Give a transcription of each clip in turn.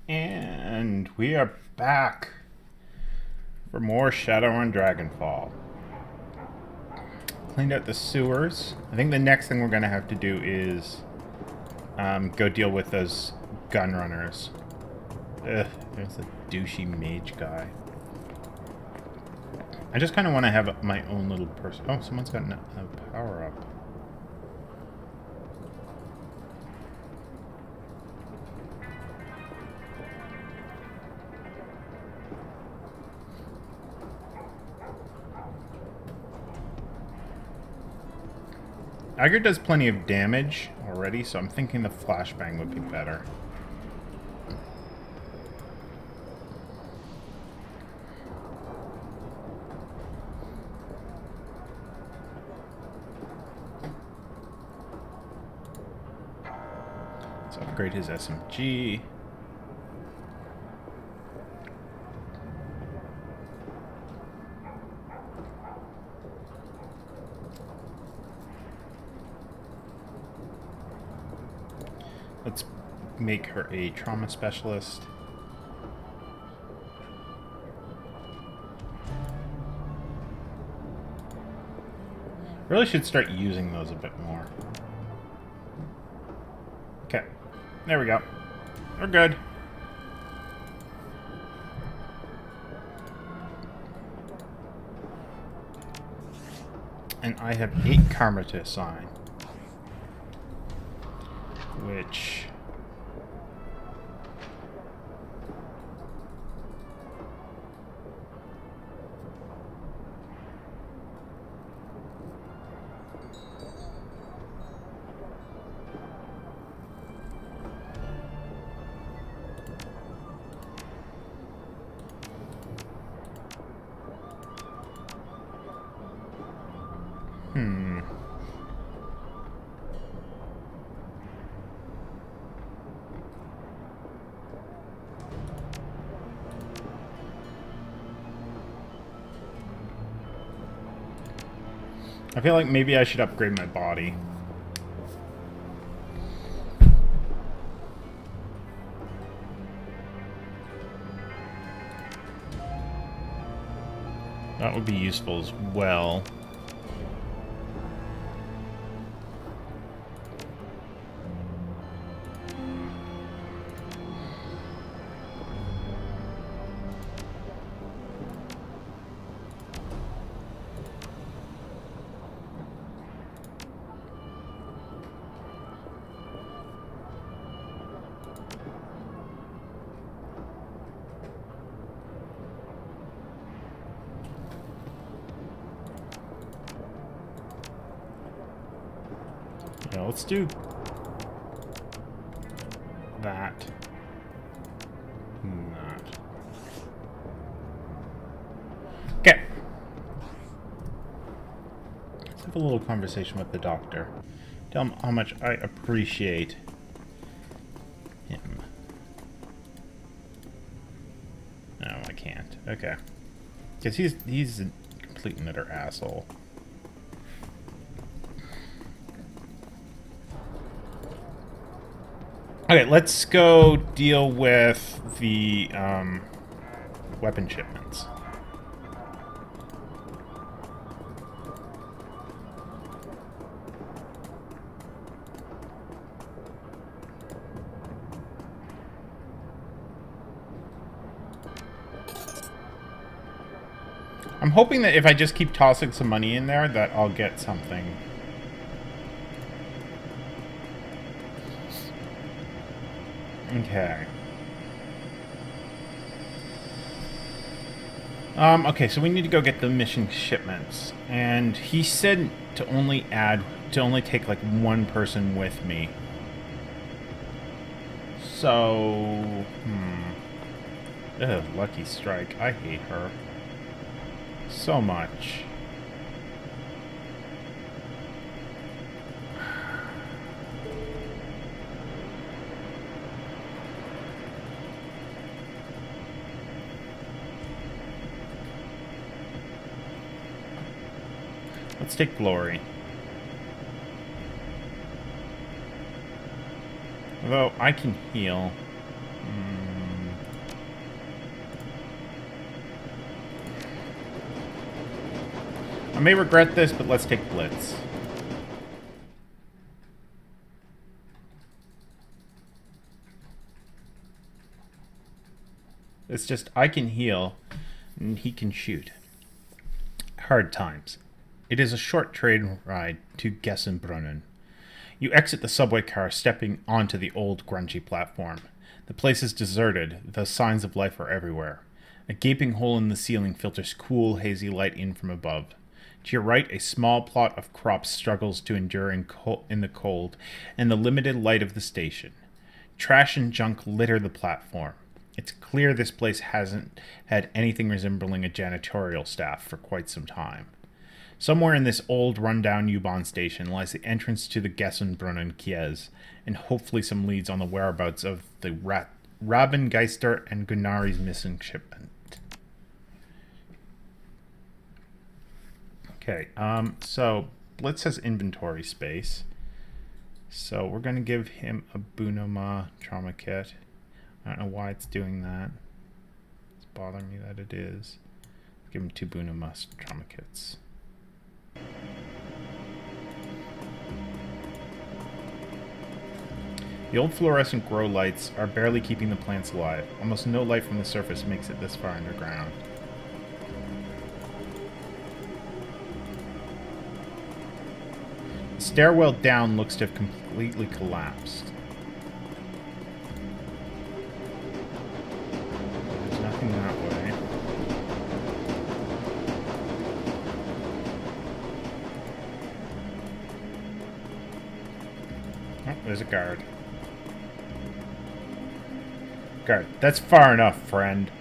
And we are back for more Shadowrun Dragonfall. Cleaned out the sewers. I think the next thing we're going to have to do is go deal with those gun runners. Ugh, there's a douchey mage guy. I just kind of want to have my own little person. Oh, someone's got a power up. Agar does plenty of damage already, so I'm thinking the flashbang would be better. Let's upgrade his SMG. Let's make her a trauma specialist. Really should start using those a bit more. Okay, there we go. We're good. And I have 8 karma to assign. Which... I feel like maybe I should upgrade my body. That would be useful as well. Yeah, let's do that. Not. Okay. Let's have a little conversation with the doctor. Tell him how much I appreciate him. No, I can't. Okay. Because he's a complete and utter asshole. Okay, let's go deal with the weapon shipments. I'm hoping that if I just keep tossing some money in there, that I'll get something. Okay. Okay, so we need to go get the mission shipments. And he said to only take like one person with me. So, Ugh, Lucky Strike. I hate her. So much. Let's take Glory. Although I can heal. I may regret this, but let's take Blitz. It's just, I can heal, and he can shoot. Hard times. It is a short train ride to Gessenbrunnen. You exit the subway car, stepping onto the old, grungy platform. The place is deserted, though signs of life are everywhere. A gaping hole in the ceiling filters cool, hazy light in from above. To your right, a small plot of crops struggles to endure in the cold and the limited light of the station. Trash and junk litter the platform. It's clear this place hasn't had anything resembling a janitorial staff for quite some time. Somewhere in this old, rundown U-Bahn station lies the entrance to the Gessenbrunnen kiez, and hopefully some leads on the whereabouts of the Rabengeister and Gunnari's missing shipment. Okay, so Blitz has inventory space. So we're going to give him a Bunoma trauma kit. I don't know why it's doing that. It's bothering me that it is. Give him 2 Bunoma trauma kits. The old fluorescent grow lights are barely keeping the plants alive. Almost no light from the surface makes it this far underground. The stairwell down looks to have completely collapsed. There's nothing that way. Oh, there's a guard. Guard, that's far enough, friend.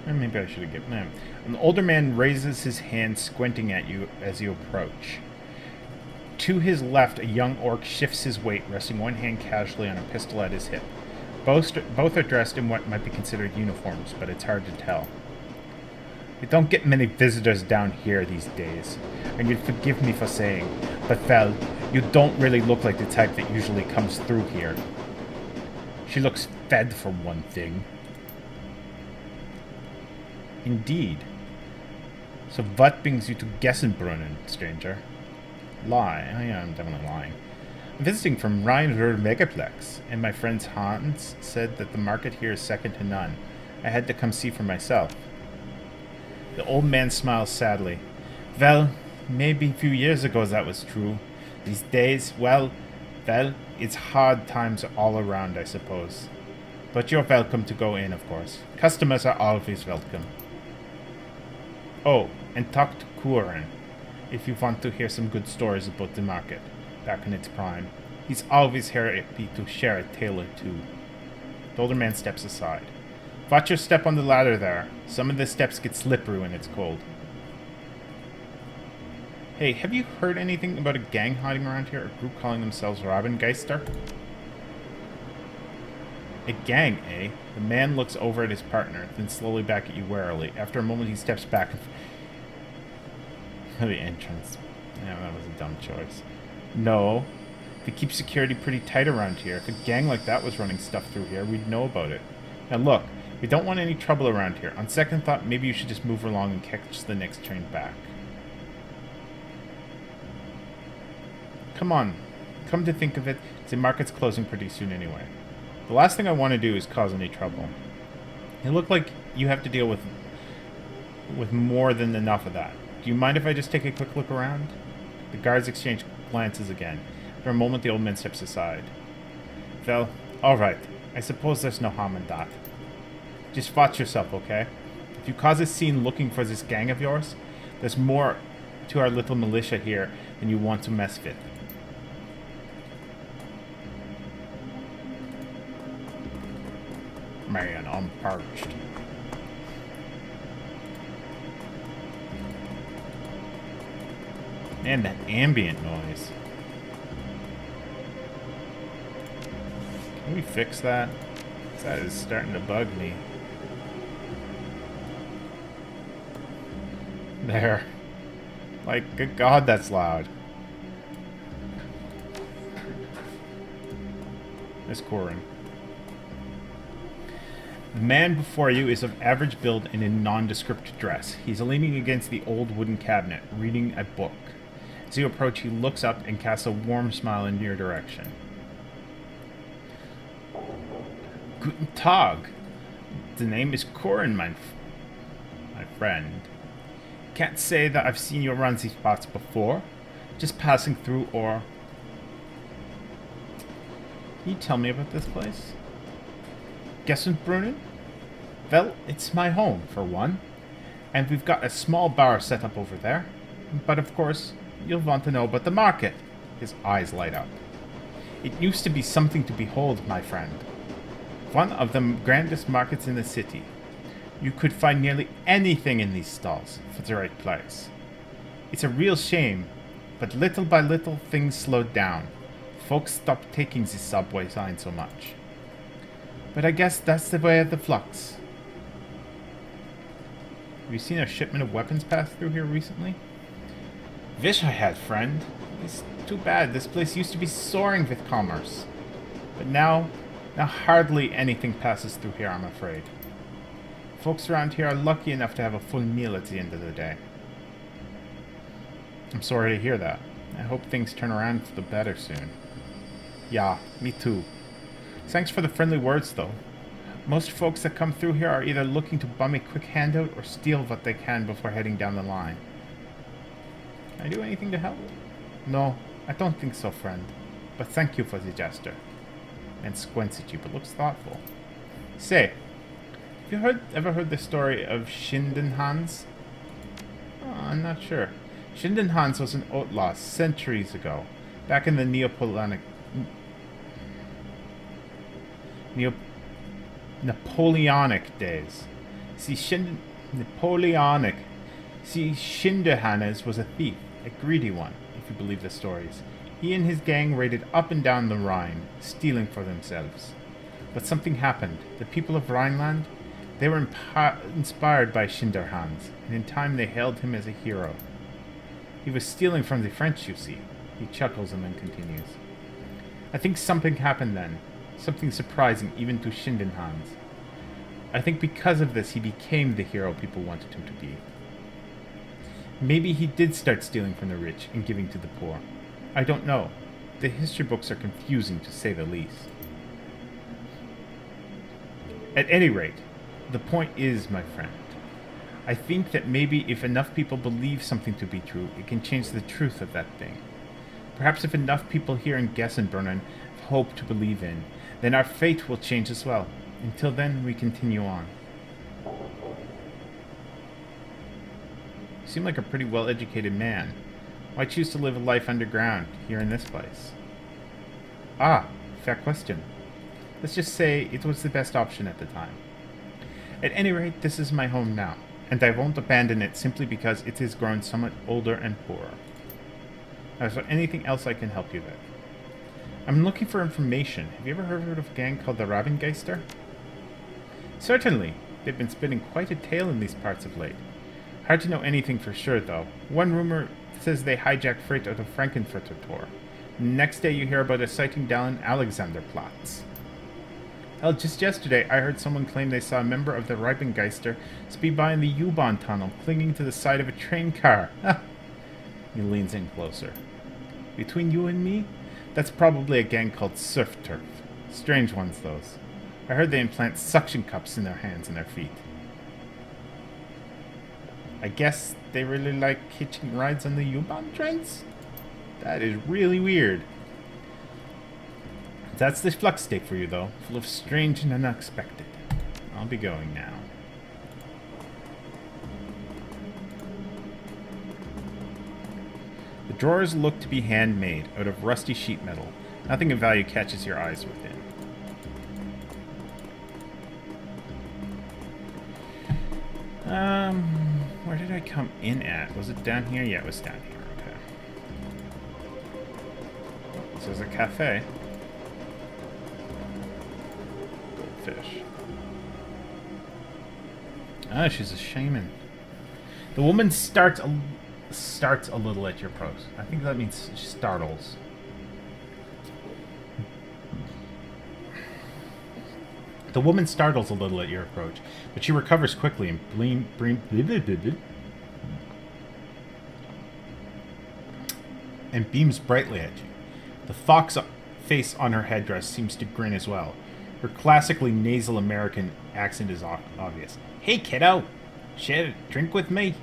Maybe I should have given him. An older man raises his hand, squinting at you as you approach. To his left, a young orc shifts his weight, resting one hand casually on a pistol at his hip. Both are dressed in what might be considered uniforms, but it's hard to tell. You don't get many visitors down here these days, and you'd forgive me for saying, but Vel, you don't really look like the type that usually comes through here. She looks fed for one thing. Indeed. So what brings you to Gessenbrunnen, stranger? Lie. I am definitely lying. I'm visiting from Rheinruhr Megaplex, and my friend Hans said that the market here is second to none. I had to come see for myself. The old man smiles sadly. Well, maybe a few years ago that was true. These days, well, it's hard times all around, I suppose. But you're welcome to go in, of course. Customers are always welcome. Oh, and talk to Kuren, if you want to hear some good stories about the market, back in its prime. He's always happy to share a tale or two. The older man steps aside. Watch your step on the ladder there. Some of the steps get slippery when it's cold. Hey, have you heard anything about a gang hiding around here? A group calling themselves Rabengeister? A gang, eh? The man looks over at his partner, then slowly back at you warily. After a moment, he steps back for the entrance. Yeah, that was a dumb choice. No. They keep security pretty tight around here. If a gang like that was running stuff through here, we'd know about it. Now look, we don't want any trouble around here. On second thought, maybe you should just move along and catch the next train back. Come on. Come to think of it, the market's closing pretty soon anyway. The last thing I want to do is cause any trouble. You look like you have to deal with more than enough of that. Do you mind if I just take a quick look around? The guards exchange glances again. For a moment, the old man steps aside. Well, all right. I suppose there's no harm in that. Just watch yourself, okay? If you cause a scene looking for this gang of yours, there's more to our little militia here than you want to mess with. Man, I'm parched. Man, that ambient noise. Can we fix that? That is starting to bug me. There. Like, good God, that's loud. Miss Corin. The man before you is of average build and in nondescript dress. He's leaning against the old wooden cabinet, reading a book. As you approach, he looks up and casts a warm smile in your direction. Guten Tag. The name is Corin, my friend. Can't say that I've seen you around these parts before. Just passing through, or... Can you tell me about this place? Gessenbrunnen? Well, it's my home, for one. And we've got a small bar set up over there. But of course, you'll want to know about the market. His eyes light up. It used to be something to behold, my friend. One of the grandest markets in the city. You could find nearly anything in these stalls for the right price. It's a real shame, but little by little things slowed down. Folks stopped taking the subway sign so much. But I guess that's the way of the flux. Have you seen a shipment of weapons pass through here recently? Wish I had, friend. It's too bad. This place used to be soaring with commerce. But now hardly anything passes through here, I'm afraid. Folks around here are lucky enough to have a full meal at the end of the day. I'm sorry to hear that. I hope things turn around for the better soon. Yeah, me too. Thanks for the friendly words, though. Most folks that come through here are either looking to bum a quick handout or steal what they can before heading down the line. Can I do anything to help? No, I don't think so, friend. But thank you for the gesture. And squints at you, but looks thoughtful. Say, have you ever heard the story of Schindenhans? Oh, I'm not sure. Schindenhans was an outlaw centuries ago, back in the Napoleonic days. Schindenhans was a thief, a greedy one, if you believe the stories. He and his gang raided up and down the Rhine, stealing for themselves. But something happened. The people of Rhineland, they were inspired by Schinderhans, and in time they hailed him as a hero. He was stealing from the French, you see. He chuckles and then continues. I think something happened then. Something surprising even to Schindenhans. I think because of this he became the hero people wanted him to be. Maybe he did start stealing from the rich and giving to the poor. I don't know. The history books are confusing, to say the least. At any rate, the point is, my friend, I think that maybe if enough people believe something to be true, it can change the truth of that thing. Perhaps if enough people here in Gessenbrunnen have hope to believe in, then our fate will change as well. Until then, we continue on. You seem like a pretty well-educated man. Why choose to live a life underground, here in this place? Ah, fair question. Let's just say it was the best option at the time. At any rate, this is my home now, and I won't abandon it simply because it has grown somewhat older and poorer. Is there anything else I can help you with? I'm looking for information. Have you ever heard of a gang called the Ravengeister? Certainly. They've been spinning quite a tale in these parts of late. Hard to know anything for sure, though. One rumor says they hijack freight out of Frankenfurter Tor. Next day you hear about a sighting down Alexanderplatz. Hell, just yesterday I heard someone claim they saw a member of the Ravengeister speed by in the U-Bahn tunnel, clinging to the side of a train car. He leans in closer. Between you and me, that's probably a gang called Surf Turf. Strange ones, those. I heard they implant suction cups in their hands and their feet. I guess they really like hitching rides on the U-Bahn trains? That is really weird. That's the flux state for you, though. Full of strange and unexpected. I'll be going now. The drawers look to be handmade, out of rusty sheet metal. Nothing of value catches your eyes within. Where did I come in at? Was it down here? Yeah, it was down here. Okay. This is a cafe. Goldfish. Ah, she's a shaman. The woman starts a little at your approach. I think that means she startles. The woman startles a little at your approach, but she recovers quickly and beams brightly at you. The fox face on her headdress seems to grin as well. Her classically nasal American accent is obvious. Hey, kiddo! Share a drink with me?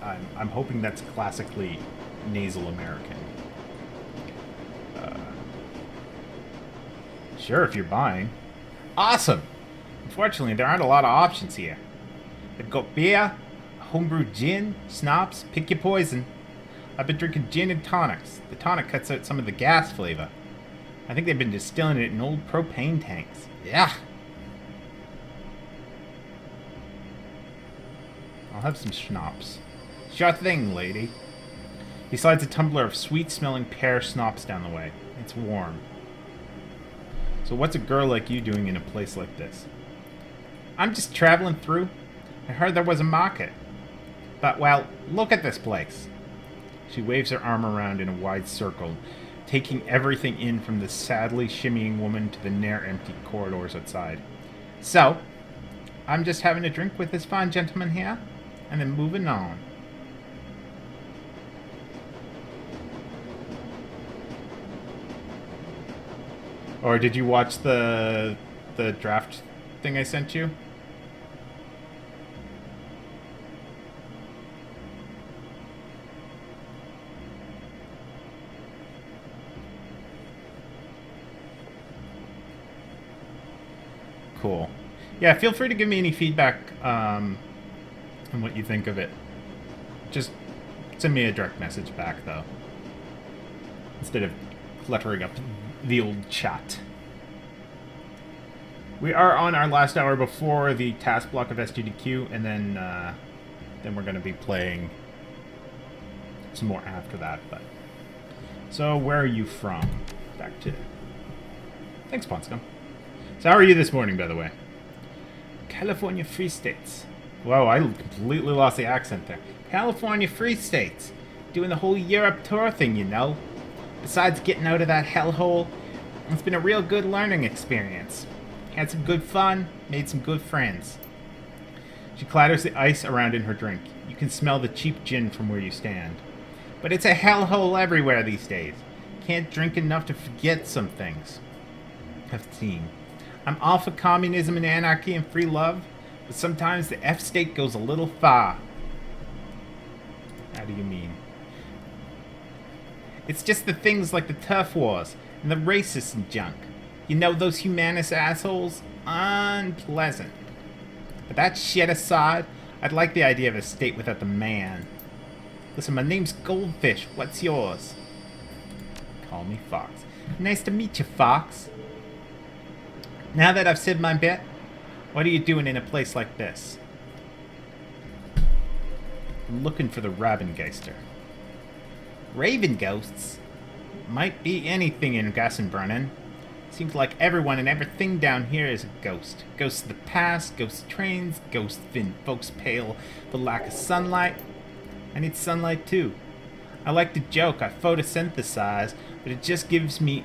I'm hoping that's classically nasal American. Sure, if you're buying. Awesome! Unfortunately, there aren't a lot of options here. They've got beer, homebrew gin, schnapps, pick your poison. I've been drinking gin and tonics. The tonic cuts out some of the gas flavor. I think they've been distilling it in old propane tanks. Yeah! I'll have some schnapps. Sure thing, lady. He slides a tumbler of sweet-smelling pear schnapps down the way. It's warm. So what's a girl like you doing in a place like this? I'm just traveling through. I heard there was a market. But, well, look at this place. She waves her arm around in a wide circle, taking everything in from the sadly shimmying woman to the near-empty corridors outside. So, I'm just having a drink with this fine gentleman here, and then moving on. Or did you watch the draft thing I sent you? Cool. Yeah, feel free to give me any feedback on what you think of it. Just send me a direct message back, though, instead of cluttering up the old chat. We are on our last hour before the task block of SGDQ, and then we're going to be playing some more after that. But so, where are you from? Back to. Thanks, Ponscom. So, how are you this morning, by the way? California Free States. Whoa, I completely lost the accent there. California Free States. Doing the whole Europe tour thing, you know. Besides getting out of that hellhole, it's been a real good learning experience. Had some good fun, made some good friends. She clatters the ice around in her drink. You can smell the cheap gin from where you stand. But it's a hellhole everywhere these days. Can't drink enough to forget some things. I've seen. I'm all for communism and anarchy and free love, but sometimes the F-state goes a little far. How do you mean? It's just the things like the turf wars and the racists and junk. You know, those humanist assholes? Unpleasant. But that shit aside, I'd like the idea of a state without the man. Listen, my name's Goldfish. What's yours? Call me Fox. Nice to meet you, Fox. Now that I've said my bit, what are you doing in a place like this? I'm looking for the Ravengeister. Raven ghosts? Might be anything in Gassenbrunnen. Seems like everyone and everything down here is a ghost. Ghosts of the past, ghosts of trains, ghosts of folks pale for lack of sunlight. I need sunlight too. I like to joke I photosynthesize, but it just gives me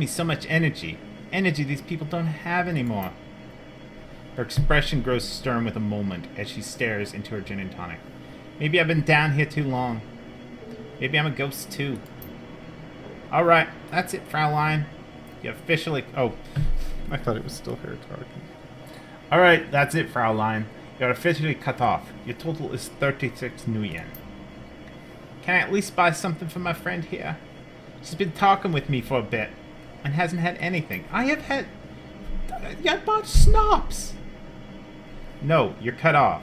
so much energy. Energy these people don't have anymore. Her expression grows stern with a moment as she stares into her gin and tonic. Maybe I've been down here too long. Maybe I'm a ghost too. Alright, that's it, Fraulein. You officially... Oh, I thought it was still her talking. Alright, that's it, Fraulein. You're officially cut off. Your total is 36 new yen. Can I at least buy something for my friend here? She's been talking with me for a bit and hasn't had anything. I have had... I bought schnapps! No, you're cut off.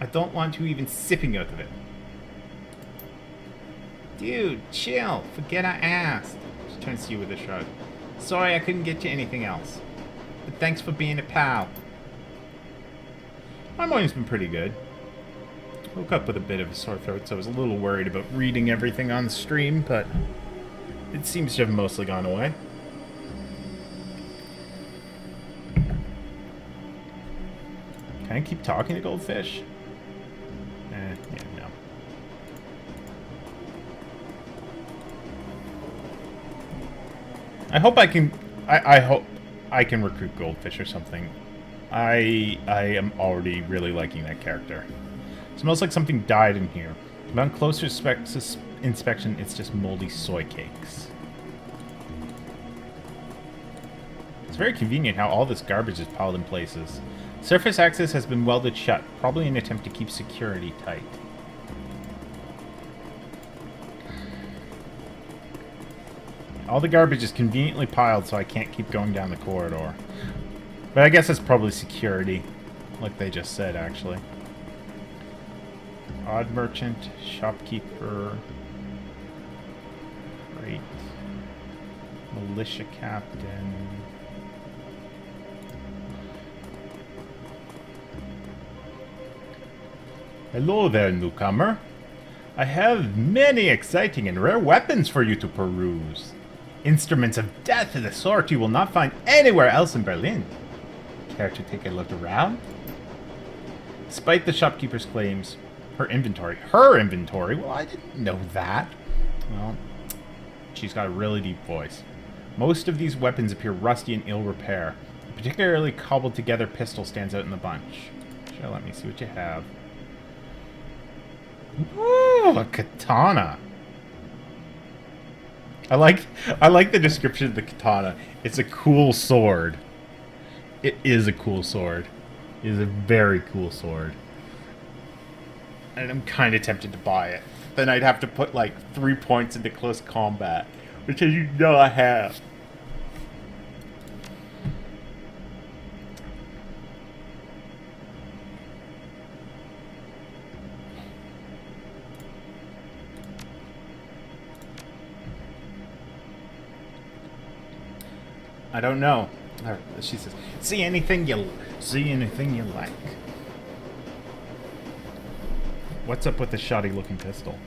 I don't want you even sipping out of it. Dude, chill. Forget I asked. She turns to you with a shrug. Sorry I couldn't get you anything else. But thanks for being a pal. My morning's been pretty good. Woke up with a bit of a sore throat, so I was a little worried about reading everything on the stream, but it seems to have mostly gone away. Can I keep talking to Goldfish? Yeah, no. I hope I can... I hope I can recruit Goldfish or something. I am already really liking that character. It smells like something died in here. But on closer inspection, it's just moldy soy cakes. It's very convenient how all this garbage is piled in places. Surface access has been welded shut, probably in an attempt to keep security tight. All the garbage is conveniently piled so I can't keep going down the corridor. But I guess it's probably security, like they just said, actually. Odd merchant, shopkeeper, freight, militia captain. Hello there, newcomer. I have many exciting and rare weapons for you to peruse. Instruments of death of the sort you will not find anywhere else in Berlin. Care to take a look around? Despite the shopkeeper's claims, her inventory, well, I didn't know that. Well, she's got a really deep voice. Most of these weapons appear rusty and ill repair. A particularly cobbled together pistol stands out in the bunch. Sure, let me see what you have. Ooh, a katana. I like the description of the katana. It's a cool sword. It is a cool sword. It is a very cool sword. And I'm kind of tempted to buy it. Then I'd have to put like 3 points into close combat, which as you know I have. I don't know. She says, see anything you like. What's up with the shoddy looking pistol?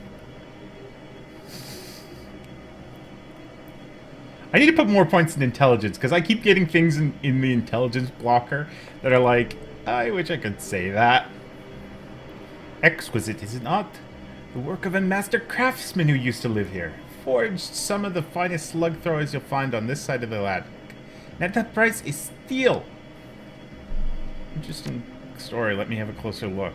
I need to put more points in intelligence, because I keep getting things in the intelligence blocker that are like, I wish I could say that. Exquisite, is it not? The work of a master craftsman who used to live here. Forged some of the finest slug throwers you'll find on this side of the Atlantic. And at that price is steel. Interesting story. Let me have a closer look.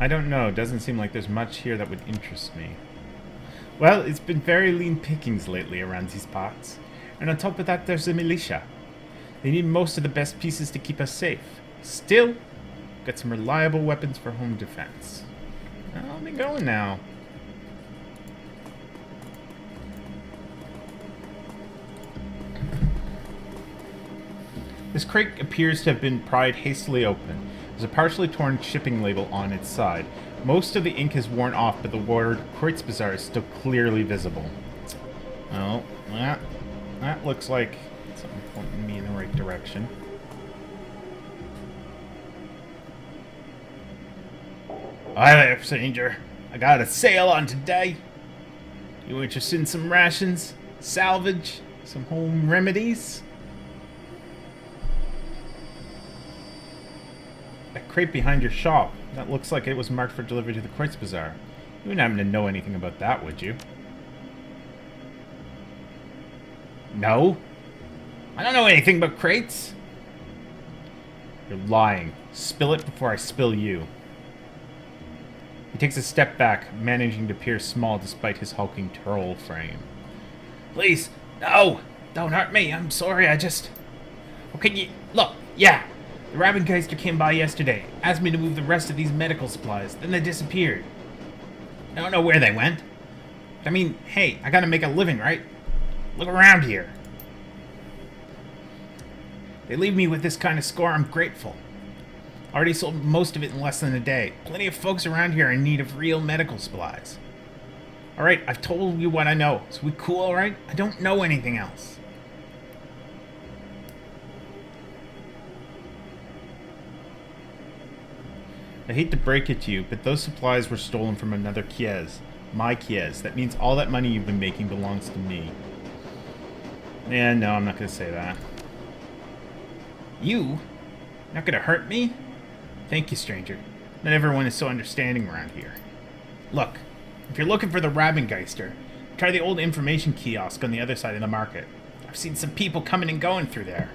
I don't know. Doesn't seem like there's much here that would interest me. Well, it's been very lean pickings lately around these parts. And on top of that, there's the militia. They need most of the best pieces to keep us safe. Still, got some reliable weapons for home defense. I'll be going now. This crate appears to have been pried hastily open. There's a partially torn shipping label on its side. Most of the ink is worn off, but the word Kreuzbazaar is still clearly visible. Oh, that looks like something pointing me in the right direction. Hi there, stranger. I got a sale on today. You interested in some rations, salvage, some home remedies? That crate behind your shop, that looks like it was marked for delivery to the Kreuzbazaar. You wouldn't happen to know anything about that, would you? No? I don't know anything about crates. You're lying. Spill it before I spill you. He takes a step back, managing to appear small despite his hulking troll frame. Please, no! Don't hurt me, I'm sorry, I just... Well, can you... Look, yeah! The Rabbengeister came by yesterday, asked me to move the rest of these medical supplies, then they disappeared. I don't know where they went. But I mean, hey, I gotta make a living, right? Look around here. They leave me with this kind of score, I'm grateful. Already sold most of it in less than a day. Plenty of folks around here in need of real medical supplies. Alright, I've told you what I know. So we cool, alright? I don't know anything else. I hate to break it to you, but those supplies were stolen from another kiez. My kiez. That means all that money you've been making belongs to me. Yeah, no, I'm not going to say that. You? Not going to hurt me? Thank you, stranger. Not everyone is so understanding around here. Look, if you're looking for the Rabengeister, try the old information kiosk on the other side of the market. I've seen some people coming and going through there.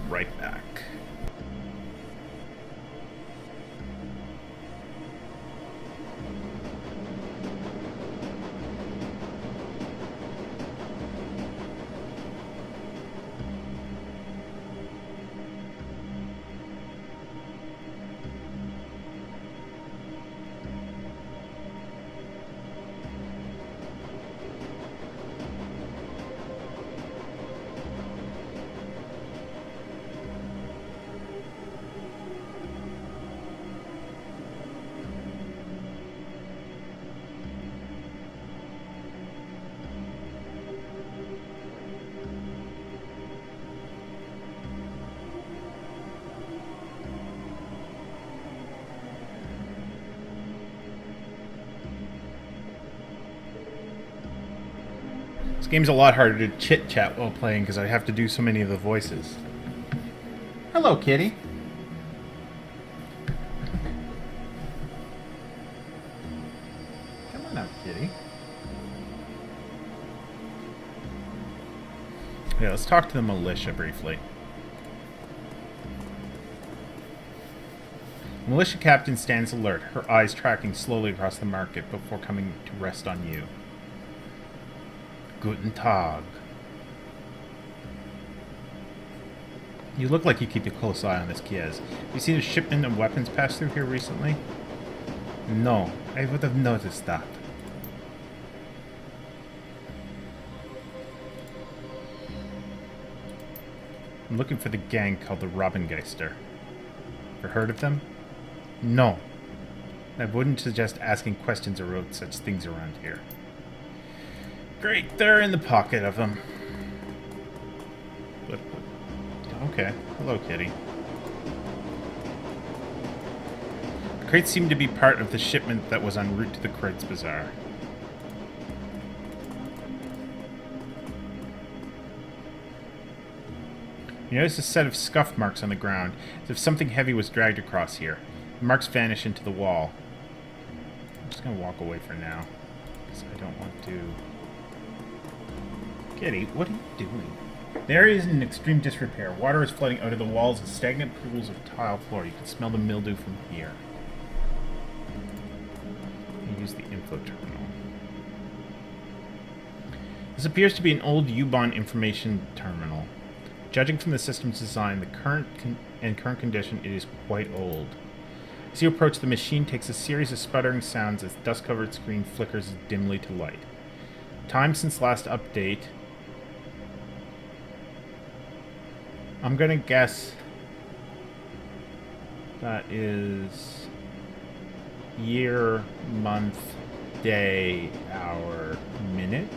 Right back. This game's a lot harder to chit-chat while playing because I have to do so many of the voices. Hello, kitty. Come on up, kitty. Yeah, let's talk to the militia briefly. The militia captain stands alert, her eyes tracking slowly across the market before coming to rest on you. Guten Tag. You look like you keep a close eye on this kiez. Have you seen a shipment of weapons pass through here recently? No, I would have noticed that. I'm looking for the gang called the Rabengeister. Ever heard of them? No. I wouldn't suggest asking questions about such things around here. Great, they're in the pocket of them. But, okay, hello, kitty. The crates seem to be part of the shipment that was en route to the Crates Bazaar. You notice a set of scuff marks on the ground, as if something heavy was dragged across here. The marks vanish into the wall. I'm just going to walk away for now, because I don't want to... Kitty, what are you doing? The area is in extreme disrepair. Water is flooding out of the walls and stagnant pools of tile floor. You can smell the mildew from here. Use the info terminal. This appears to be an old U-Bahn information terminal. Judging from the system's design, the current condition, it is quite old. As you approach, the machine takes a series of sputtering sounds as dust-covered screen flickers dimly to light. Time since last update... I'm gonna guess that is year, month, day, hour, minute.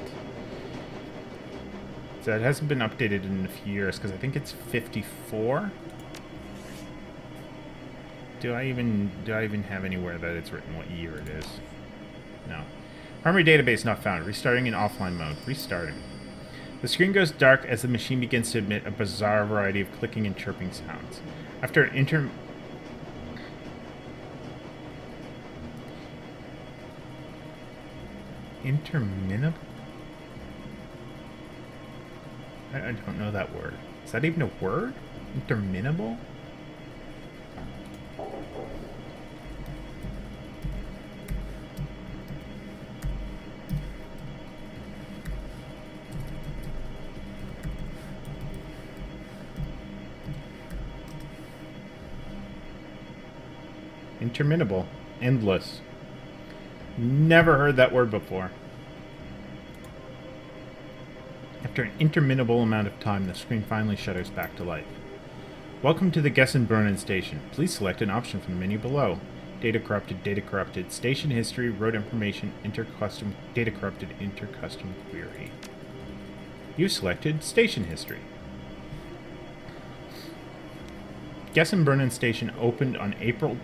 So it hasn't been updated in a few years because I think it's 54. Do I even have anywhere that it's written what year it is? No. Primary database not found. Restarting in offline mode. Restarting. The screen goes dark as the machine begins to emit a bizarre variety of clicking and chirping sounds. After an interminable? I don't know that word. Is that even a word? Interminable? Interminable. Endless. Never heard that word before. After an interminable amount of time, the screen finally shutters back to life. Welcome to the Gessen-Brunnen station. Please select an option from the menu below. Data corrupted, station history, road information, inter-custom, data corrupted, inter-custom query. You selected station history. Gessen-Brunnen station opened on April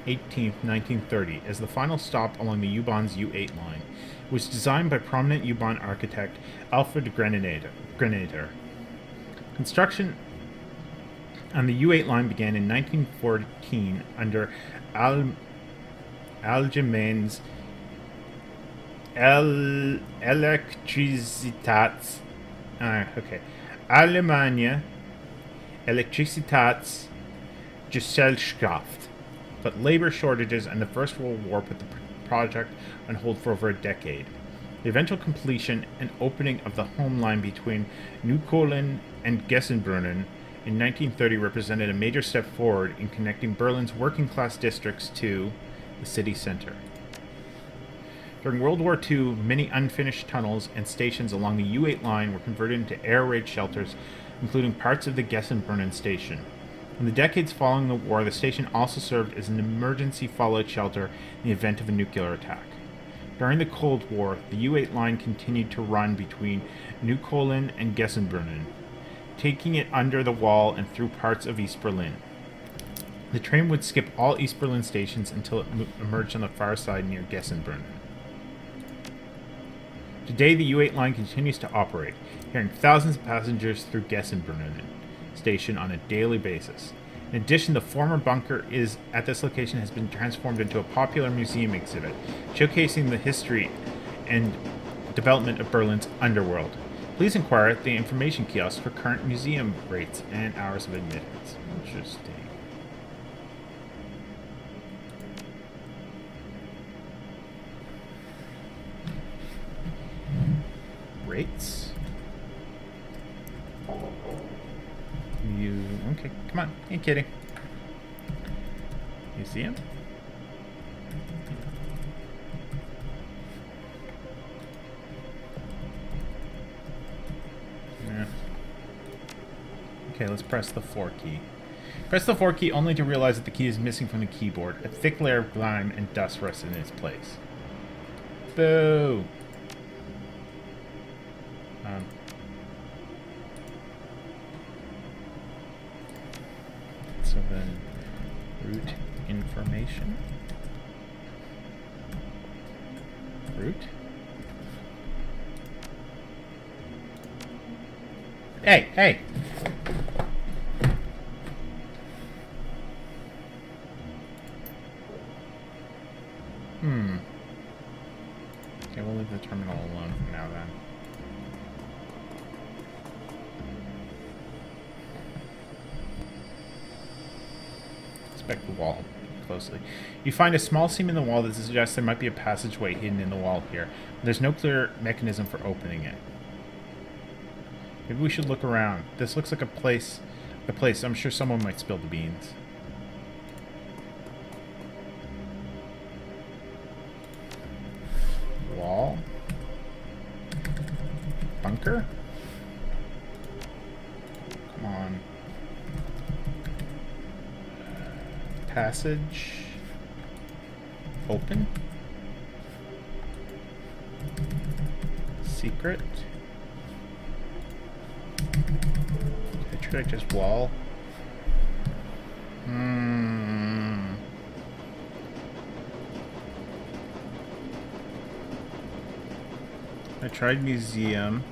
18th, 1930, as the final stop along the U-Bahn's U8 line. It was designed by prominent U-Bahn architect Alfred Grenader. Construction on the U8 line began in 1914 under Allgemein's Allgemeine Elektrizitätsgesellschaft. But labor shortages and the First World War put the project on hold for over a decade. The eventual completion and opening of the home line between Neukölln and Gessenbrunnen in 1930 represented a major step forward in connecting Berlin's working-class districts to the city center. During World War II, many unfinished tunnels and stations along the U8 line were converted into air raid shelters, including parts of the Gessenbrunnen station. In the decades following the war, the station also served as an emergency fallout shelter in the event of a nuclear attack. During the Cold War, the U8 line continued to run between Neukölln and Gessenbrunnen, taking it under the wall and through parts of East Berlin. The train would skip all East Berlin stations until it emerged on the far side near Gessenbrunnen. Today, the U8 line continues to operate, carrying thousands of passengers through Gessenbrunnen station on a daily basis. In addition, the former bunker at this location has been transformed into a popular museum exhibit, showcasing the history and development of Berlin's underworld. Please inquire at the information kiosk for current museum rates and hours of admittance. Interesting. Rates? Okay, come on. Ain't kidding. Museum? Yeah. Okay, let's press the 4 key. Press the 4 key only to realize that the key is missing from the keyboard. A thick layer of grime and dust rests in its place. Boo! So then, route information. Route. Hey, hey! Okay, we'll leave the terminal alone for now then. Inspect the wall closely. You find a small seam in the wall that suggests there might be a passageway hidden in the wall here. There's no clear mechanism for opening it. Maybe we should look around. This looks like a place. I'm sure someone might spill the beans. Wall. Bunker. Come on. Passage. Open. Secret. Should I just wall? I tried museum.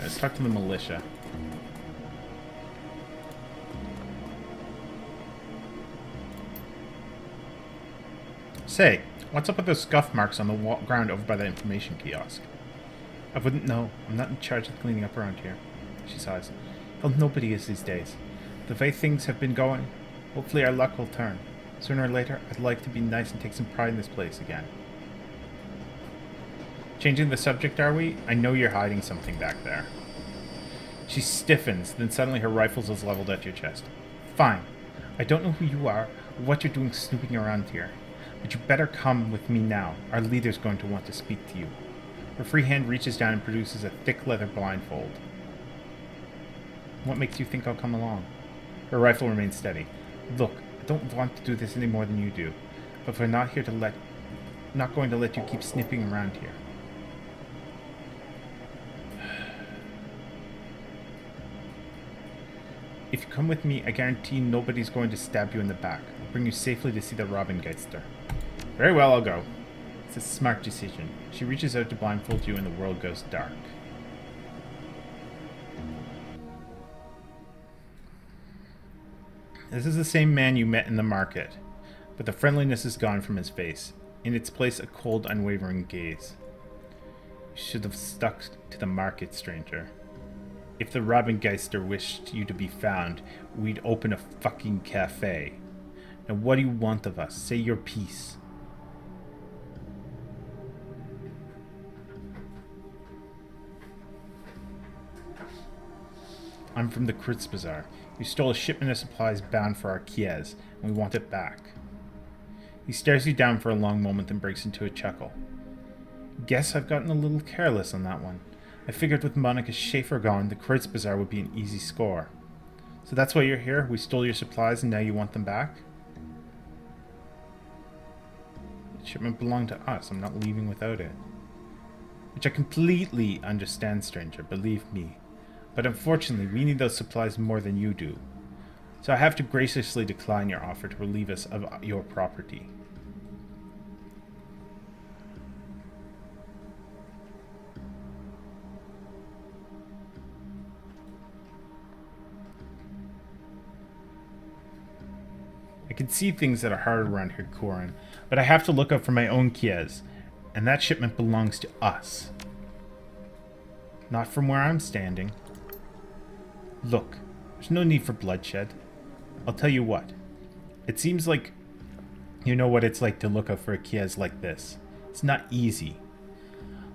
Let's talk to the militia. Say, what's up with those scuff marks on the ground over by the information kiosk? I wouldn't know. I'm not in charge of cleaning up around here. She sighs. Well, nobody is these days. The way things have been going, hopefully our luck will turn. Sooner or later, I'd like to be nice and take some pride in this place again. Changing the subject, are we? I know you're hiding something back there. She stiffens, then suddenly her rifle is leveled at your chest. Fine. I don't know who you are or what you're doing snooping around here. But you better come with me now. Our leader's going to want to speak to you. Her free hand reaches down and produces a thick leather blindfold. What makes you think I'll come along? Her rifle remains steady. Look, I don't want to do this any more than you do, but we're not going to let you keep sniffing around here. If you come with me, I guarantee nobody's going to stab you in the back. I'll bring you safely to see the Robengeister. Very well, I'll go. It's a smart decision. She reaches out to blindfold you and the world goes dark. This is the same man you met in the market, but the friendliness is gone from his face. In its place, a cold, unwavering gaze. You should have stuck to the market, stranger. If the Robengeister wished you to be found, we'd open a fucking cafe. Now what do you want of us? Say your piece. I'm from the Kurtz Bazaar. You stole a shipment of supplies bound for our kiez, and we want it back. He stares you down for a long moment, then breaks into a chuckle. Guess I've gotten a little careless on that one. I figured with Monica Schaefer gone, the Kurtz Bazaar would be an easy score. So that's why you're here? We stole your supplies and now you want them back? The shipment belonged to us. I'm not leaving without it. Which I completely understand, stranger, believe me. But unfortunately, we need those supplies more than you do. So I have to graciously decline your offer to relieve us of your property. I can see things that are hard around here, Corin, but I have to look out for my own kiez, and that shipment belongs to us. Not from where I'm standing. Look, there's no need for bloodshed. I'll tell you what. It seems like you know what it's like to look out for a kiez like this. It's not easy.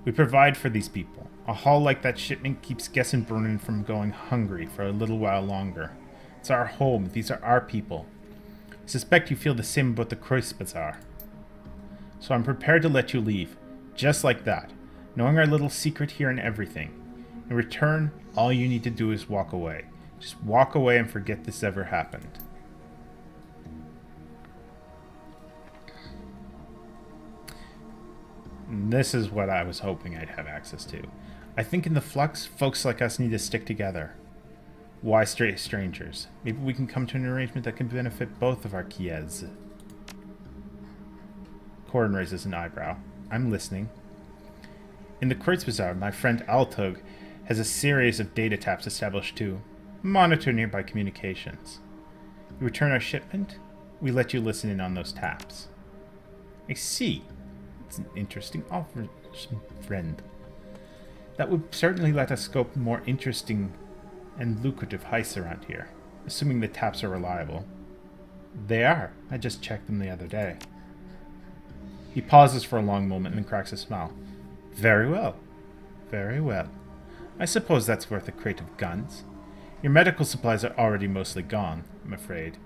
We provide for these people. A haul like that shipment keeps Gessenbrunnen from going hungry for a little while longer. It's our home. These are our people. I suspect you feel the same about the Kurtz Bazaar. So I'm prepared to let you leave, just like that, knowing our little secret here and everything. In return, all you need to do is walk away. Just walk away and forget this ever happened. And this is what I was hoping I'd have access to. I think in the Flux, folks like us need to stick together. Why stray strangers? Maybe we can come to an arrangement that can benefit both of our kiez. Corin raises an eyebrow. I'm listening. In the Kurtz Bazaar, my friend Altug has a series of data taps established to monitor nearby communications. You return our shipment, we let you listen in on those taps. I see. It's an interesting offer, friend. That would certainly let us scope more interesting and lucrative heists around here, assuming the taps are reliable. They are. I just checked them the other day. He pauses for a long moment and then cracks a smile. Very well. Very well. I suppose that's worth a crate of guns. Your medical supplies are already mostly gone, I'm afraid,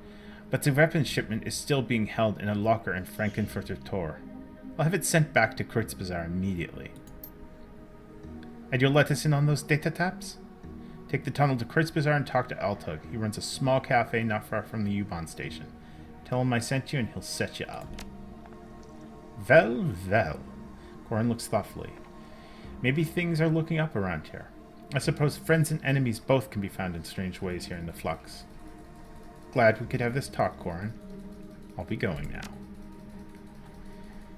but the weapons shipment is still being held in a locker in Frankenfurter Tor. I'll have it sent back to Kurtz Bazaar immediately. And you'll let us in on those data taps? Take the tunnel to Kurtz Bazaar and talk to Altug. He runs a small cafe not far from the U-Bahn station. Tell him I sent you and he'll set you up. Well, well. Corin looks thoughtfully. Maybe things are looking up around here. I suppose friends and enemies both can be found in strange ways here in the Flux. Glad we could have this talk, Corin. I'll be going now.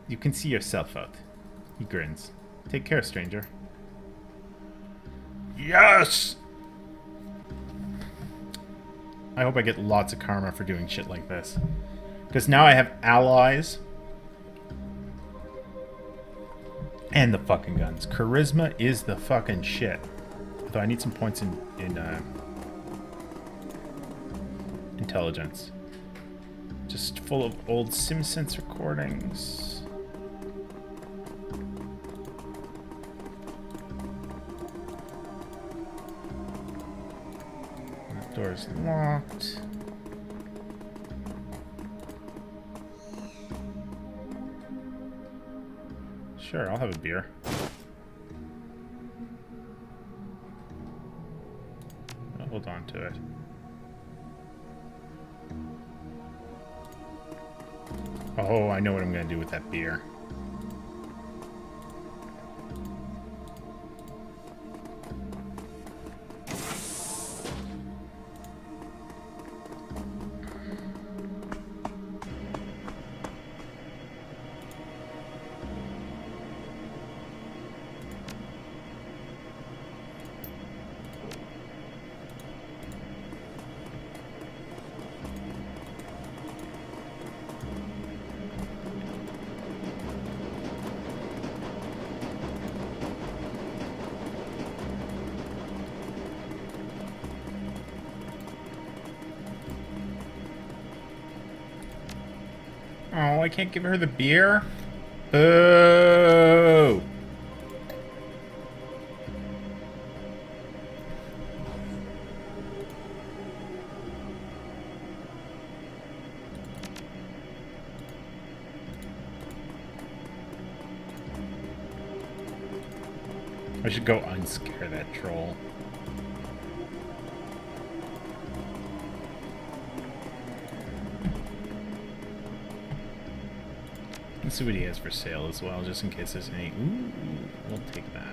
You can see yourself out. He grins. Take care, stranger. Yes! I hope I get lots of karma for doing shit like this. Because now I have allies. And the fucking guns. Charisma is the fucking shit. Although I need some points in intelligence. Just full of old SimSense recordings. That door's locked. Sure, I'll have a beer. I'll hold on to it. Oh, I know what I'm going to do with that beer. Oh, I can't give her the beer? Boo! I should go unscare that troll. Let's see what he has for sale as well, just in case there's any. Ooh, we'll take that.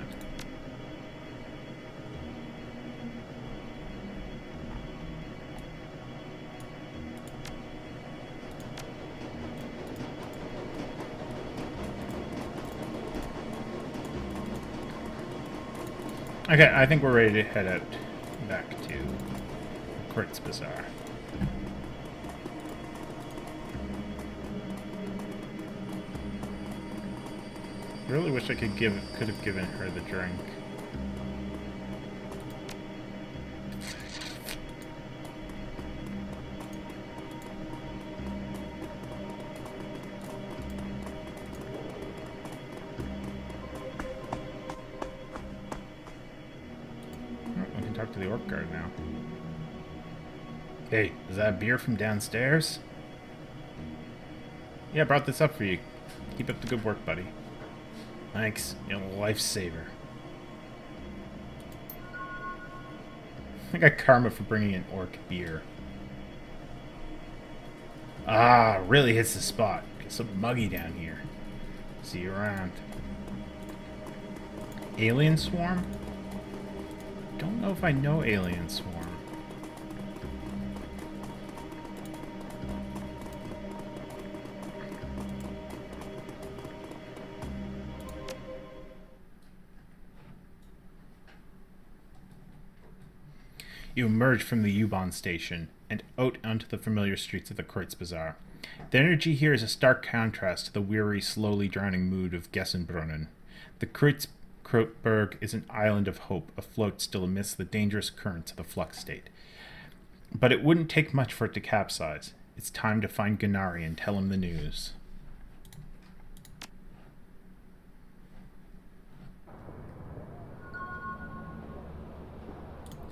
Okay, I think we're ready to head out back to Kurt's Bazaar. I really wish I could have given her the drink. I can talk to the orc guard now. Hey, is that beer from downstairs? Yeah, I brought this up for you. Keep up the good work, buddy. Thanks, you're a lifesaver. I got karma for bringing an orc beer. Ah, really hits the spot. It's so muggy down here. See you around. Alien Swarm? Don't know if I know Alien Swarm. You emerge from the U-Bahn station and out onto the familiar streets of the Kreutz Bazaar. The energy here is a stark contrast to the weary, slowly drowning mood of Gessenbrunnen. The Kreuzberg is an island of hope, afloat still amidst the dangerous currents of the flux state. But it wouldn't take much for it to capsize. It's time to find Gennari and tell him the news.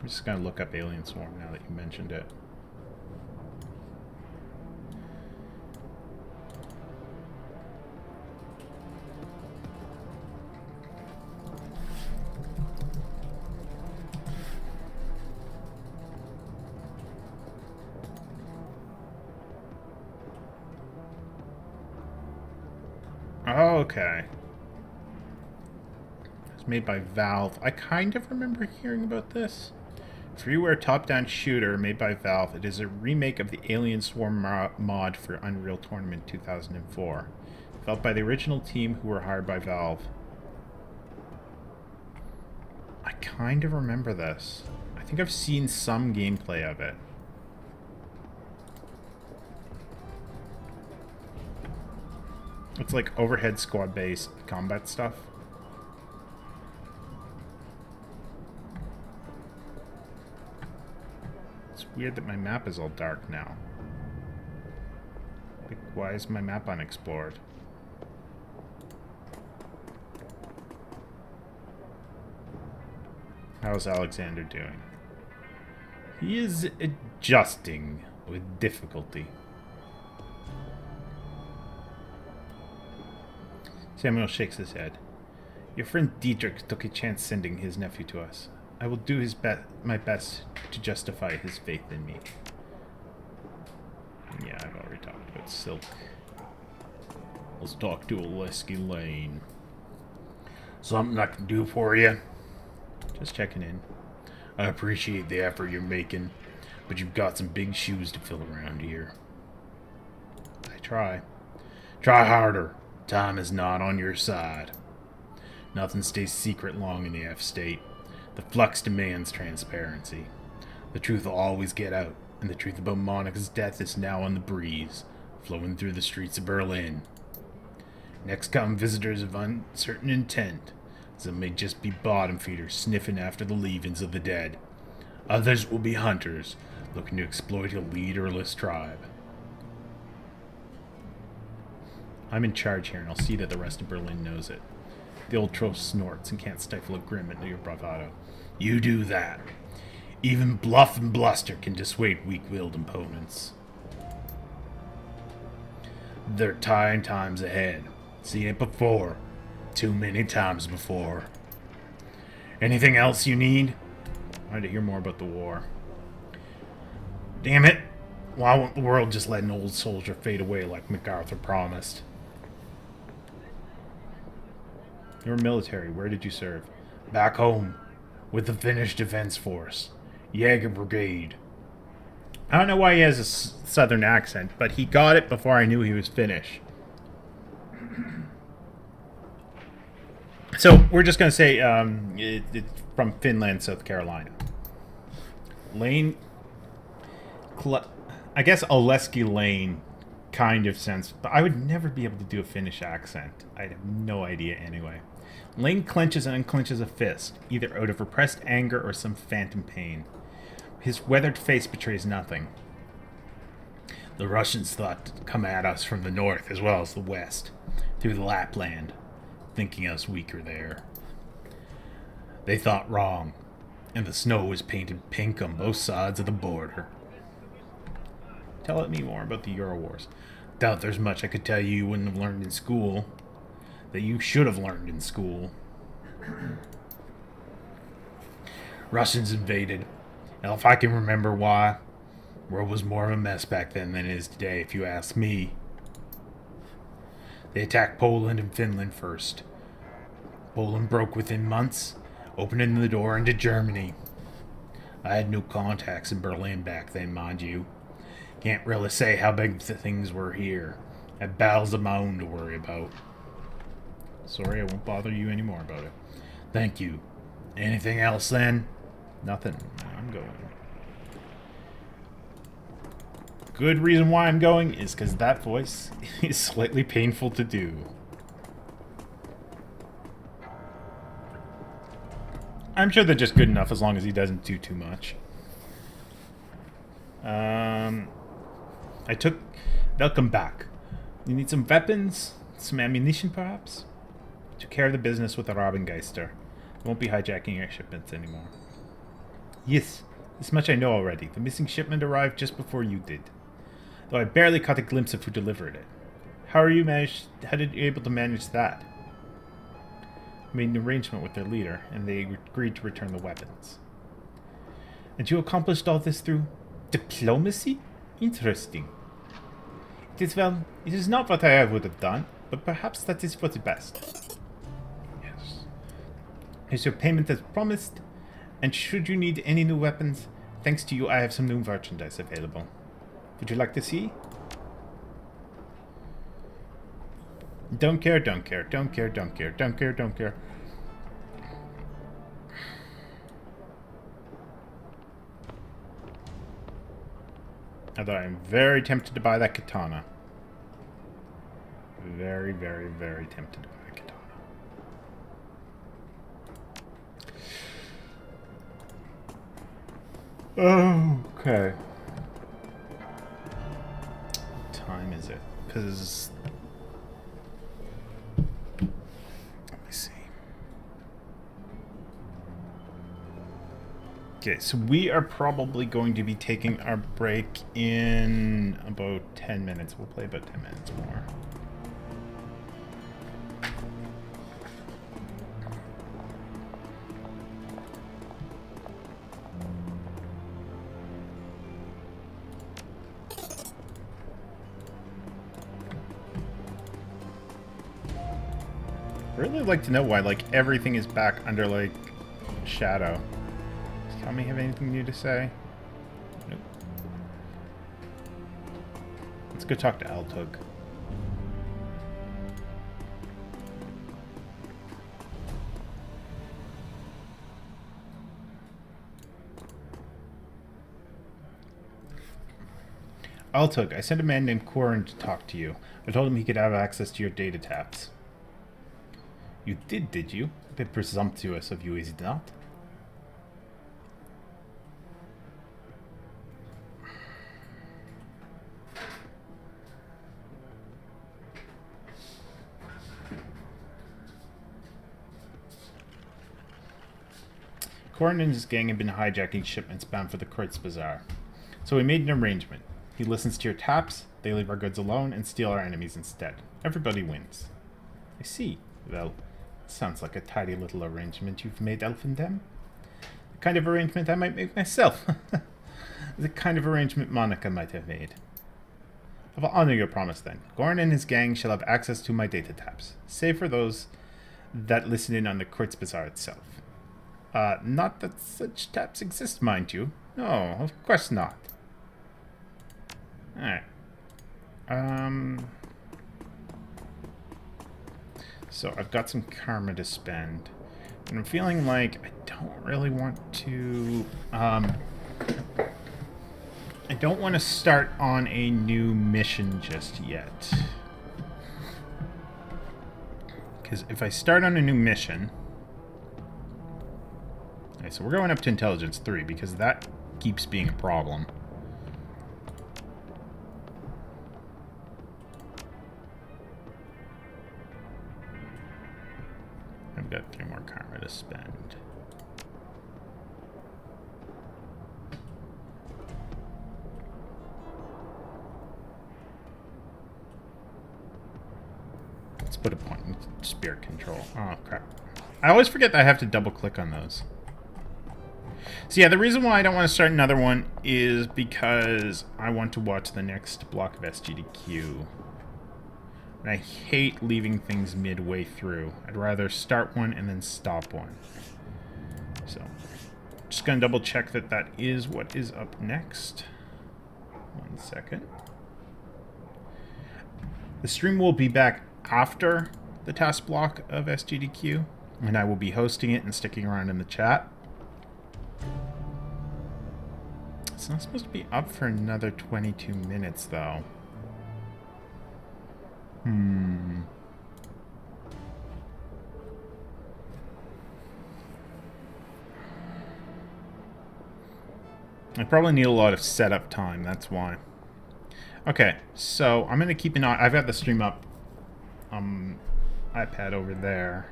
I'm just going to look up Alien Swarm now that you mentioned it. Oh, okay. It's made by Valve. I kind of remember hearing about this. Freeware top-down shooter made by Valve. It is a remake of the Alien Swarm mod for Unreal Tournament 2004. Developed by the original team who were hired by Valve. I kind of remember this. I think I've seen some gameplay of it. It's like overhead squad-based combat stuff. It's weird that my map is all dark now. Like, why is my map unexplored? How's Alexander doing? He is adjusting with difficulty. Samuel shakes his head. Your friend Diedrich took a chance sending his nephew to us. I will do my best to justify his faith in me. Yeah, I've already talked about Silk. Let's talk to Oleski Lane. Something I can do for you? Just checking in. I appreciate the effort you're making, but you've got some big shoes to fill around here. I try. Try harder. Time is not on your side. Nothing stays secret long in the F-State. The flux demands transparency. The truth will always get out, and the truth about Monica's death is now on the breeze, flowing through the streets of Berlin. Next come visitors of uncertain intent. Some may just be bottom feeders sniffing after the leavings of the dead. Others will be hunters, looking to exploit a leaderless tribe. I'm in charge here, and I'll see that the rest of Berlin knows it. The old troll snorts and can't stifle a grin at your bravado. You do that. Even bluff and bluster can dissuade weak-willed opponents. They're tying times ahead. Seen it before. Too many times before. Anything else you need? I wanted to hear more about the war. Damn it! Why won't the world just let an old soldier fade away like MacArthur promised? You're military. Where did you serve? Back home. With the Finnish Defense Force. Jaeger Brigade. I don't know why he has a southern accent, but he got it before I knew he was Finnish. So, we're just going to say it's from Finland, South Carolina. Lane... I guess Oleski Lane kind of sense, but I would never be able to do a Finnish accent. I have no idea anyway. Lane clenches and unclenches a fist, either out of repressed anger or some phantom pain. His weathered face betrays nothing. The Russians thought to come at us from the north as well as the west, through the Lapland, thinking us weaker there. They thought wrong, and the snow was painted pink on both sides of the border. Tell me more about the Euro Wars. Doubt there's much I could tell you wouldn't have learned in school. That you should have learned in school. Russians invaded. Hell, if I can remember why. World was more of a mess back then than it is today, if you ask me. They attacked Poland and Finland first. Poland broke within months, opening the door into Germany. I had no contacts in Berlin back then, mind you. Can't really say how big the things were here. I had battles of my own to worry about. Sorry, I won't bother you anymore about it. Thank you. Anything else then? Nothing. I'm going. Good reason why I'm going is because that voice is slightly painful to do. I'm sure they're just good enough as long as he doesn't do too much. They'll come back. You need some weapons? Some ammunition, perhaps? Took care of the business with the Robengeister. Won't be hijacking your shipments anymore. Yes, this much I know already. The missing shipment arrived just before you did. Though I barely caught a glimpse of who delivered it. How did you able to manage that? I made an arrangement with their leader, and they agreed to return the weapons. And you accomplished all this through diplomacy? Interesting. It is not what I would have done, but perhaps that is for the best. Yes. Here's your payment as promised, and should you need any new weapons, thanks to you I have some new merchandise available. Would you like to see? Don't care, don't care, don't care, don't care, don't care, don't care. Although I'm very tempted to buy that katana. Very, very, very tempted to buy a katana. Okay. What time is it? Because... let me see. Okay, so we are probably going to be taking our break in about 10 minutes. We'll play about 10 minutes more. I'd really like to know why, like, everything is back under, like, shadow. Does Tommy have anything new to say? Nope. Let's go talk to Altug. Altug, I sent a man named Corin to talk to you. I told him he could have access to your data taps. You did you? A bit presumptuous of you, is it not? Gordon and his gang have been hijacking shipments bound for the Kurtz Bazaar. So we made an arrangement. He listens to your taps, they leave our goods alone, and steal our enemies instead. Everybody wins. I see. Well, sounds like a tidy little arrangement you've made, Elfindem. The kind of arrangement I might make myself. The kind of arrangement Monica might have made. I will honor your promise then. Gorn and his gang shall have access to my data taps, save for those that listen in on the Kurtz Bazaar itself. Not that such taps exist, mind you. No, of course not. Alright. So I've got some karma to spend. And I'm feeling like I don't really want to... I don't want to start on a new mission just yet. Because if I start on a new mission... Okay, so we're going up to Intelligence 3, because that keeps being a problem. I've got 3 more karma to spend. Let's put a point in spirit control. Oh, crap. I always forget that I have to double click on those. So yeah, the reason why I don't want to start another one is because I want to watch the next block of SGDQ. And I hate leaving things midway through. I'd rather start one and then stop one. So, just going to double check that that is what is up next. 1 second. The stream will be back after the task block of SGDQ, and I will be hosting it and sticking around in the chat. It's not supposed to be up for another 22 minutes, though. I probably need a lot of setup time, that's why. Okay, so I'm going to keep an eye. I've got the stream up iPad over there.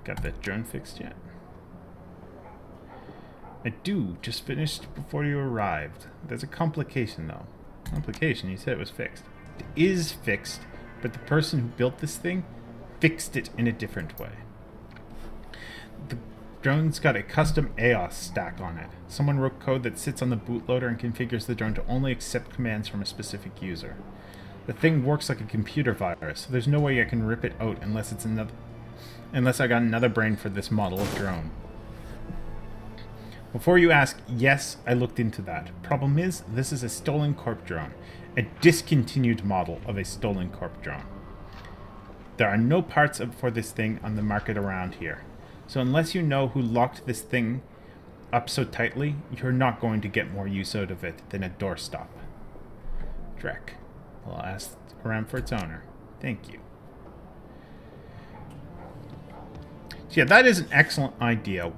Got that drone fixed yet? I do. Just finished before you arrived. There's a complication, though. Complication? You said it was fixed. It is fixed, but the person who built this thing fixed it in a different way. The drone's got a custom AOS stack on it. Someone wrote code that sits on the bootloader and configures the drone to only accept commands from a specific user. The thing works like a computer virus, so there's no way I can rip it out unless I got another brain for this model of drone. Before you ask, yes, I looked into that. Problem is, this is a stolen corp drone. A discontinued model of a stolen corp drone. There are no parts for this thing on the market around here. So unless you know who locked this thing up so tightly, you're not going to get more use out of it than a doorstop. Drek. I'll ask around for its owner. Thank you. So yeah, that is an excellent idea.